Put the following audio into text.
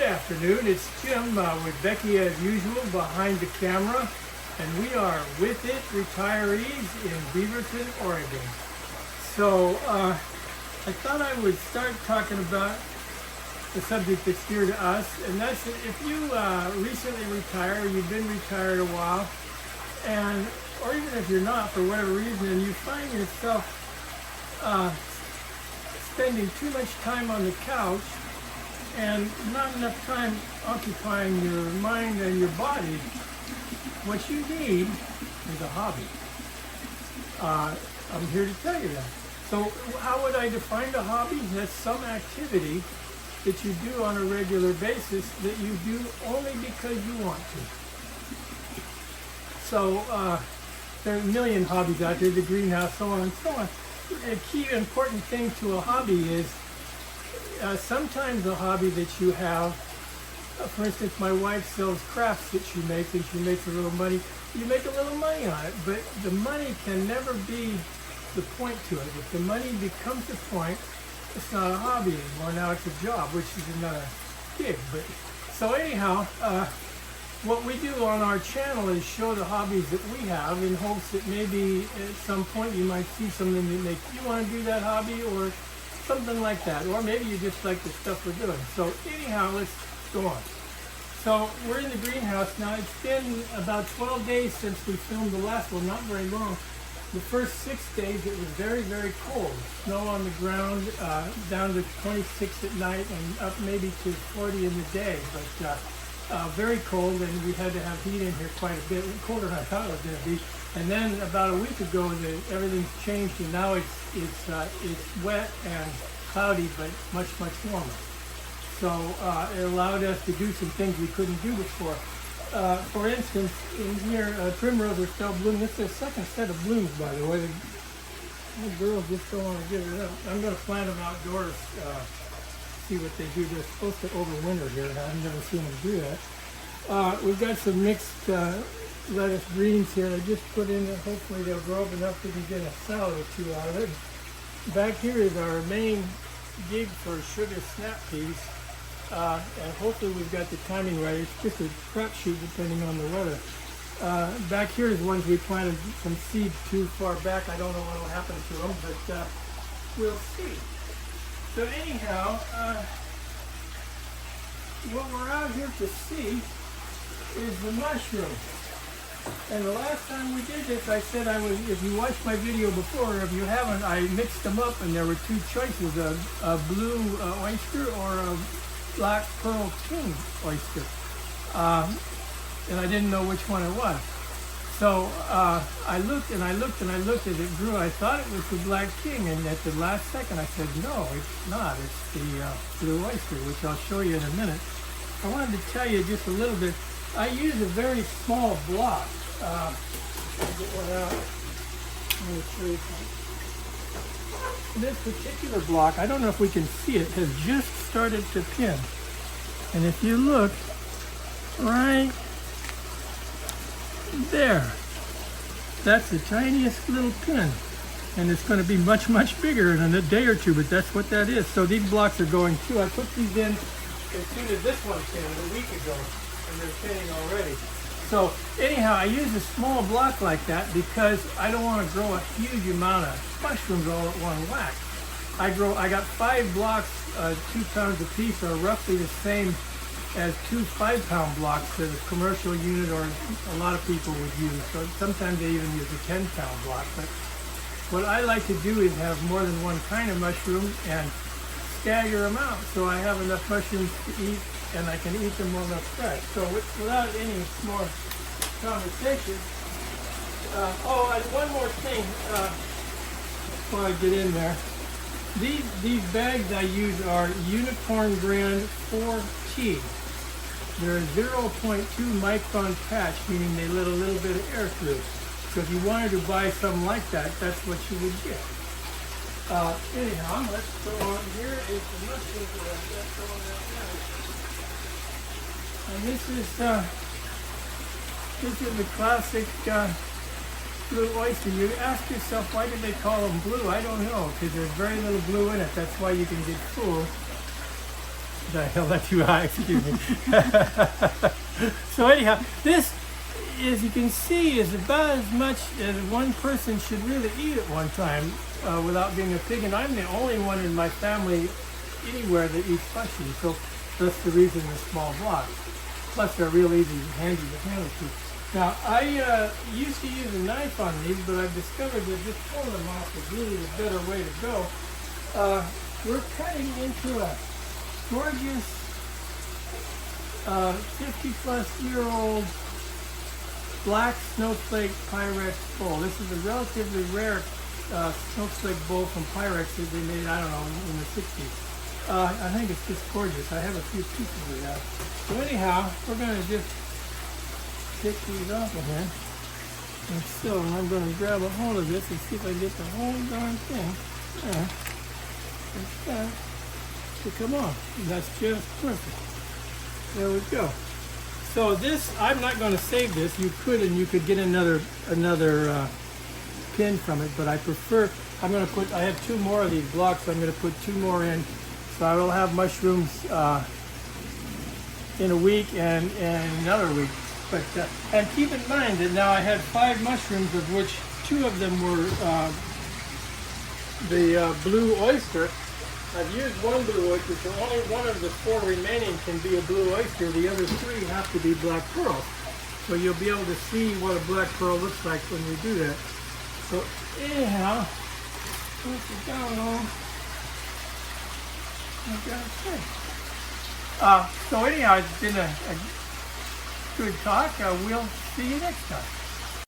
afternoon, it's Jim with Becky as usual behind the camera, and we are With It Retirees in Beaverton, Oregon. So I thought I would start talking about the subject that's dear to us, and that's that if you recently retired, you've been retired a while, and or even if you're not for whatever reason, and you find yourself spending too much time on the couch and not enough time occupying your mind and your body, what you need is a hobby. I'm here to tell you that. So how would I define a hobby? That's some activity that you do on a regular basis that you do only because you want to. So there are a million hobbies out there, the greenhouse, so on and so on. A key important thing to a hobby is sometimes a hobby that you have, for instance, my wife sells crafts that she makes, and she makes a little money. You make a little money on it, but the money can never be the point to it. If the money becomes the point, it's not a hobby anymore. Now it's a job, which is another gig. But so anyhow, what we do on our channel is show the hobbies that we have in hopes that maybe at some point you might see something that makes you want to do that hobby or something like that. Or maybe you just like the stuff we're doing. So anyhow, let's go on. So we're in the greenhouse now. It's been about 12 days since we filmed the last one, not very long. The first 6 days it was very, very cold. Snow on the ground, down to 26 at night and up maybe to 40 in the day. But very cold, and we had to have heat in here quite a bit, colder than I thought it was going to be. And then about a week ago, everything's changed, and now it's wet and cloudy, but much, much warmer. So it allowed us to do some things we couldn't do before. For instance, in here, primrose are still blooming. This is the second set of blooms, by the way. The girls just don't want to give it up. I'm going to plant them outdoors, see what they do. They're supposed to overwinter here, and I've never seen them do that. We've got some mixed lettuce greens here. I just put in there. Hopefully they'll grow up enough we can get a salad or two out of it. Back here is our main gig for sugar snap peas. And hopefully we've got the timing right. It's just a crapshoot depending on the weather. Back here is ones we planted some seeds too far back. I don't know what will happen to them, but we'll see. So anyhow, what we're out here to see is the mushroom. And the last time we did this, I said if you watched my video before, or if you haven't, I mixed them up and there were two choices, a blue oyster or a black pearl king oyster. And I didn't know which one it was. So I looked and I looked and I looked as it grew. I thought it was the black king, and at the last second I said, no, it's not. It's the blue oyster, which I'll show you in a minute. I wanted to tell you just a little bit. I use a very small block. I'll get one out. Let me show you something. This particular block, I don't know if we can see it, has just started to pin. And if you look right there, that's the tiniest little pin. And it's going to be much, much bigger in a day or two, but that's what that is. So these blocks are going too. I put these in as soon as this one pinned a week ago, and they're pinning already. So anyhow, I use a small block like that because I don't want to grow a huge amount of mushrooms all at one whack. I got 5 blocks, 2 pounds a piece, are roughly the same as 2 5-pound blocks that a commercial unit or a lot of people would use. So sometimes they even use a 10-pound block. But what I like to do is have more than one kind of mushroom and stagger them out so I have enough mushrooms to eat, and I can eat them on the fresh. So without any more conversation, and one more thing before I get in there. These bags I use are Unicorn Brand 4T. They're a 0.2 micron patch, meaning they let a little bit of air through. So if you wanted to buy something like that, that's what you would get. Anyhow, let's go on. Here is the mushroom that I've got going right now. And this is the classic blue oyster. You ask yourself, why did they call them blue? I don't know, because there's very little blue in it. That's why you can get fooled I held that too high, excuse me. So anyhow, this, as you can see, is about as much as one person should really eat at one time without being a pig. And I'm the only one in my family anywhere that eats mushrooms. So that's the reason the small block. Plus they're real easy and handy to handle too. Now I used to use a knife on these, but I've discovered that just pulling them off is really the better way to go. We're cutting into a gorgeous 50-plus-year-old black snowflake Pyrex bowl. This is a relatively rare snowflake bowl from Pyrex that they made, I don't know, in the 60s. I think it's just gorgeous. I have a few pieces of that. So anyhow, we're going to just take these off of here. And so I'm going to grab a hold of this and see if I get the whole darn thing. There. Like that. To come off. And that's just perfect. There we go. So this, I'm not going to save this. You could, and you could get another pin from it, but I prefer, I'm going to put, I have 2 more of these blocks, so I'm going to put 2 more in. So I will have mushrooms in a week and another week. But and keep in mind that now I had 5 mushrooms, of which 2 of them were the blue oyster. I've used 1 blue oyster, so only 1 of the 4 remaining can be a blue oyster. The other 3 have to be black pearl. So you'll be able to see what a black pearl looks like when we do that. So anyhow, let's get down on. So anyhow, it's been a good talk. We'll see you next time.